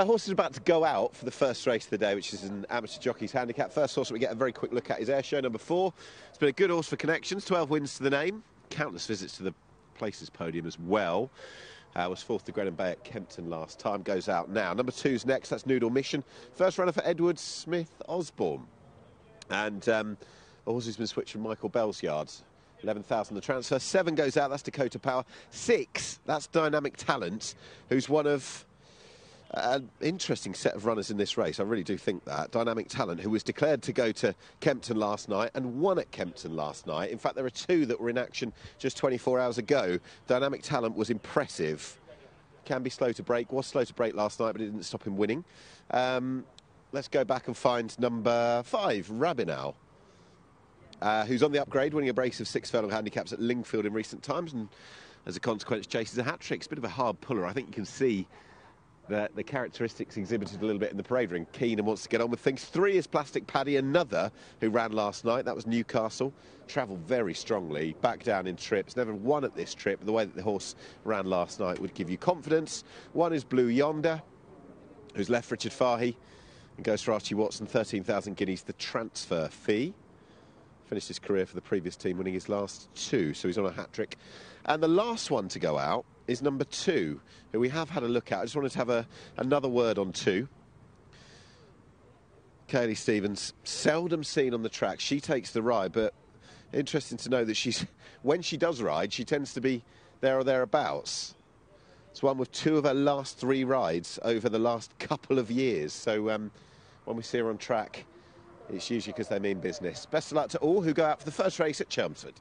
Horse is about to go out for the first race of the day, which is an amateur jockey's handicap. First horse that we get a very quick look at is Airshow number 4. It's been a good horse for connections, 12 wins to the name, countless visits to the Places podium as well. Was fourth to Grenham Bay at Kempton last time, goes out now. Number 2's next, that's Noodle Mission. First runner for Edward Smith Osborne. And a horse who's been switched from Michael Bell's yards. 11,000 the transfer. 7 goes out, that's Dakota Power. 6, that's Dynamic Talent, who's one of an interesting set of runners in this race. I really do think that. Dynamic Talent, who was declared to go to Kempton last night and won at Kempton last night. In fact, there are 2 that were in action just 24 hours ago. Dynamic Talent was impressive. Can be slow to break. Was slow to break last night, but it didn't stop him winning. Let's go back and find number 5, Rabinow, who's on the upgrade, winning a brace of 6 furlong handicaps at Lingfield in recent times, and as a consequence chases a hat-trick. It's a bit of a hard puller. I think you can see the characteristics exhibited a little bit in the parade ring. Keen and wants to get on with things. 3 is Plastic Paddy, another who ran last night. That was Newcastle. Travelled very strongly, back down in trips. Never won at this trip, but the way that the horse ran last night would give you confidence. 1 is Blue Yonder, who's left Richard Fahey and goes for Archie Watson, 13,000 guineas, the transfer fee. Finished his career for the previous team, winning his last 2, so he's on a hat-trick. And the last one to go out is number 2, who we have had a look at. I just wanted to have another word on 2. Kaylee Stevens, seldom seen on the track. She takes the ride, but interesting to know that when she does ride, she tends to be there or thereabouts. It's one with 2 of her last 3 rides over the last couple of years. So when we see her on track, it's usually because they mean business. Best of luck to all who go out for the first race at Chelmsford.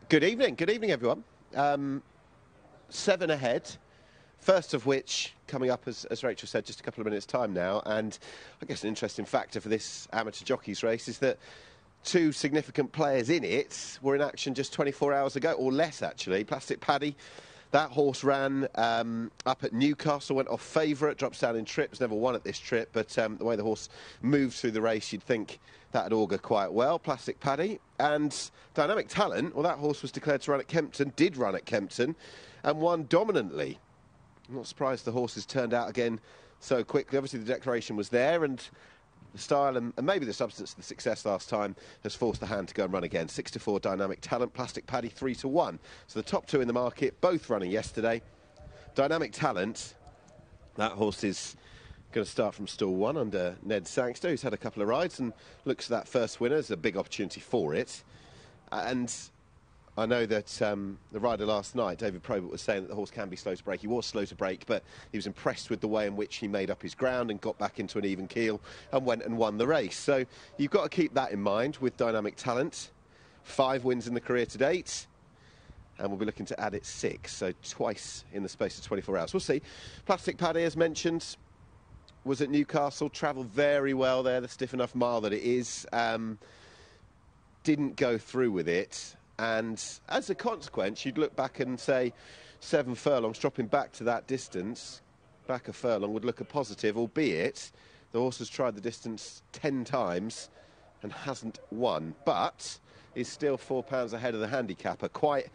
Good evening, everyone. 7 ahead, first of which coming up, as Rachel said, just a couple of minutes' time now. And I guess an interesting factor for this amateur jockeys race is that two significant players in it were in action just 24 hours ago, or less actually. Plastic Paddy, that horse ran up at Newcastle, went off favourite, drops down in trips, never won at this trip, but the way the horse moved through the race, you'd think that'd augur quite well. Plastic Paddy and Dynamic Talent, well, that horse was declared to run at Kempton, did run at Kempton, and won dominantly. I'm not surprised the horse has turned out again so quickly. Obviously, the declaration was there, and the style and maybe the substance of the success last time has forced the hand to go and run again. 6-4 Dynamic Talent, Plastic Paddy 3-1. So the top two in the market, both running yesterday. Dynamic Talent, that horse is going to start from stall 1 under Ned Sangster, who's had a couple of rides and looks at that first winner as a big opportunity for it. And I know that the rider last night, David Probert, was saying that the horse can be slow to break. He was slow to break, but he was impressed with the way in which he made up his ground and got back into an even keel and went and won the race. So you've got to keep that in mind with Dynamic Talent. 5 wins in the career to date, and we'll be looking to add it 6, so twice in the space of 24 hours. We'll see. Plastic Paddy, as mentioned, was at Newcastle, travelled very well there, the stiff enough mile that it is. Didn't go through with it. And as a consequence, you'd look back and say 7 furlongs, dropping back to that distance, back a furlong would look a positive, albeit the horse has tried the distance 10 times and hasn't won, but is still £4 ahead of the handicapper. Quite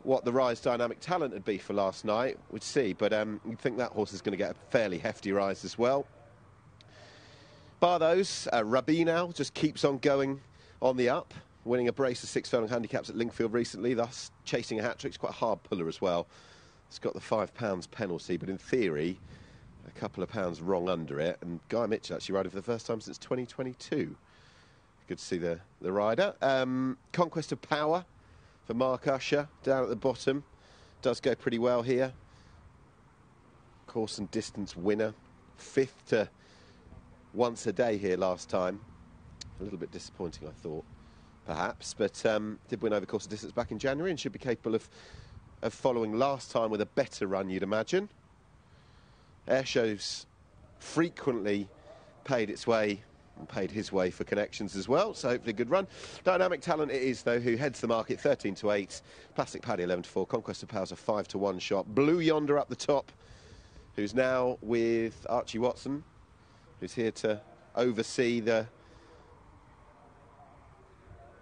what the rise Dynamic Talent would be for last night, we'd see, but you'd think that horse is going to get a fairly hefty rise as well. Bar those, Rabinal just keeps on going on the up, winning a brace of 6 furlong handicaps at Lingfield recently, thus chasing a hat-trick. It's quite a hard puller as well. It's got the £5 penalty, but in theory, a couple of pounds wrong under it. And Guy Mitchell actually riding for the first time since 2022. Good to see the rider. Conquest of Power for Mark Usher, down at the bottom. Does go pretty well here. Course and distance winner. 5th to once a day here last time. A little bit disappointing, I thought, perhaps, but did win over course of distance back in January and should be capable of following last time with a better run, you'd imagine. Airshow's frequently paid its way and paid his way for connections as well, so hopefully a good run. Dynamic Talent it is, though, who heads the market 13-8. Plastic Paddy 11-4. Conquest of Power's a 5-1 shot. Blue Yonder up the top, who's now with Archie Watson, who's here to oversee the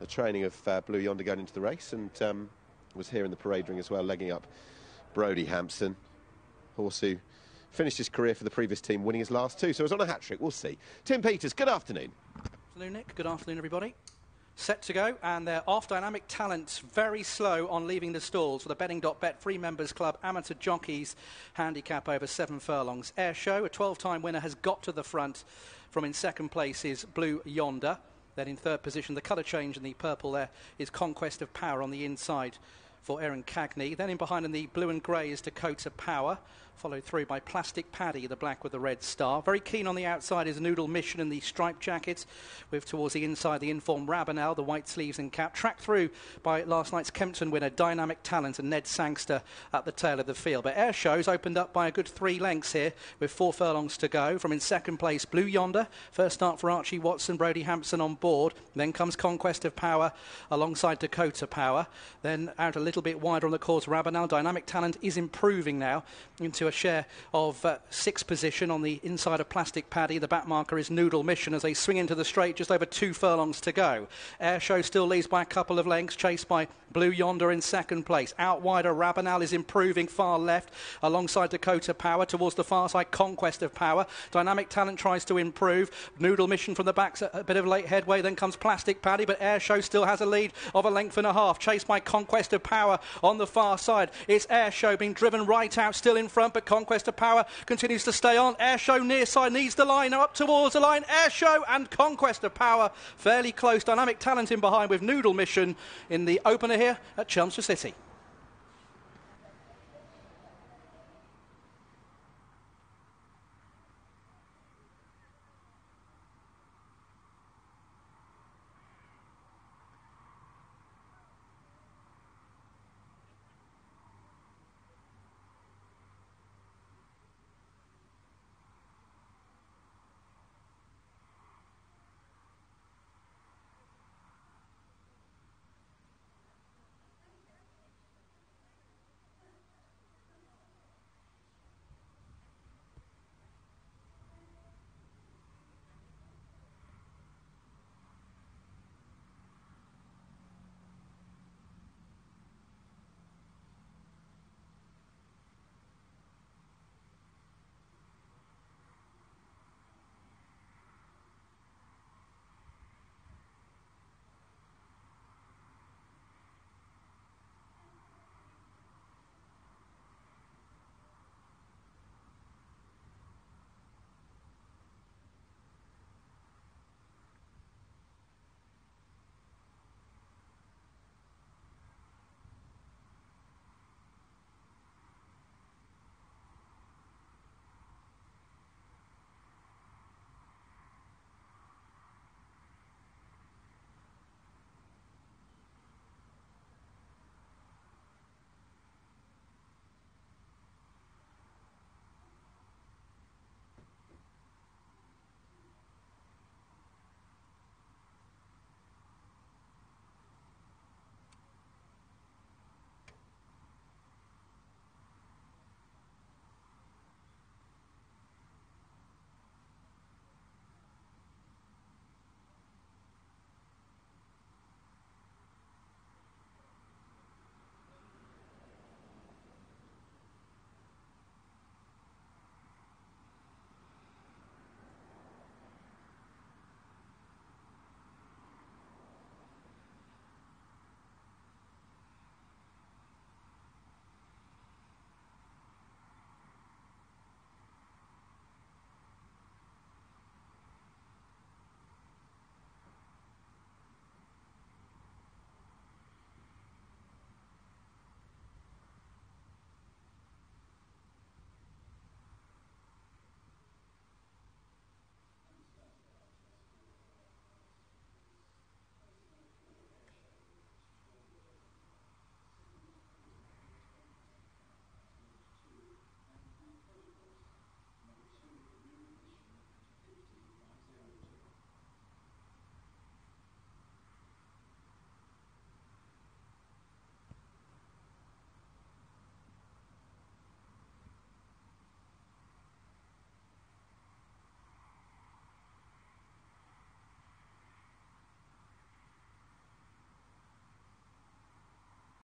training of Blue Yonder going into the race, and was here in the parade ring as well, legging up Brody Hampson, horse who finished his career for the previous team, winning his last 2, so it was on a hat-trick. We'll see. Tim Peters, good afternoon. Good afternoon, Nick. Good afternoon, everybody. Set to go, and they're off. Dynamic Talent very slow on leaving the stalls for the Betting.bet Free Members Club Amateur Jockeys handicap over 7 furlongs. Airshow, a 12-time winner, has got to the front. From in second place is Blue Yonder. Then in third position, the colour change in the purple there is Conquest of Power on the inside for Aaron Cagney. Then in behind in the blue and grey is Dakota Power, followed through by Plastic Paddy, the black with the red star. Very keen on the outside is Noodle Mission in the striped jacket, with towards the inside the informed Rabinal, the white sleeves and cap. Tracked through by last night's Kempton winner Dynamic Talent and Ned Sangster at the tail of the field. But Airshow's opened up by a good 3 lengths here with 4 furlongs to go. From in second place, Blue Yonder. First start for Archie Watson, Brody Hampson on board. Then comes Conquest of Power alongside Dakota Power. Then out a little bit wider on the course, Rabinal. Dynamic Talent is improving now into a share of 6th position on the inside of Plastic Paddy. The back marker is Noodle Mission as they swing into the straight, just over 2 furlongs to go. Airshow still leads by a couple of lengths, chased by Blue Yonder in second place. Out wider, Rabinal is improving far left alongside Dakota Power. Towards the far side, Conquest of Power. Dynamic Talent tries to improve. Noodle Mission from the back's a bit of late headway. Then comes Plastic Paddy, but Airshow still has a lead of a length and a half, chased by Conquest of Power on the far side. It's Airshow being driven right out, still in front, but Conquest of Power continues to stay on. Airshow near side needs the line, up towards the line. Airshow and Conquest of Power fairly close. Dynamic Talent in behind with Noodle Mission in the opener here at Chelmsford City.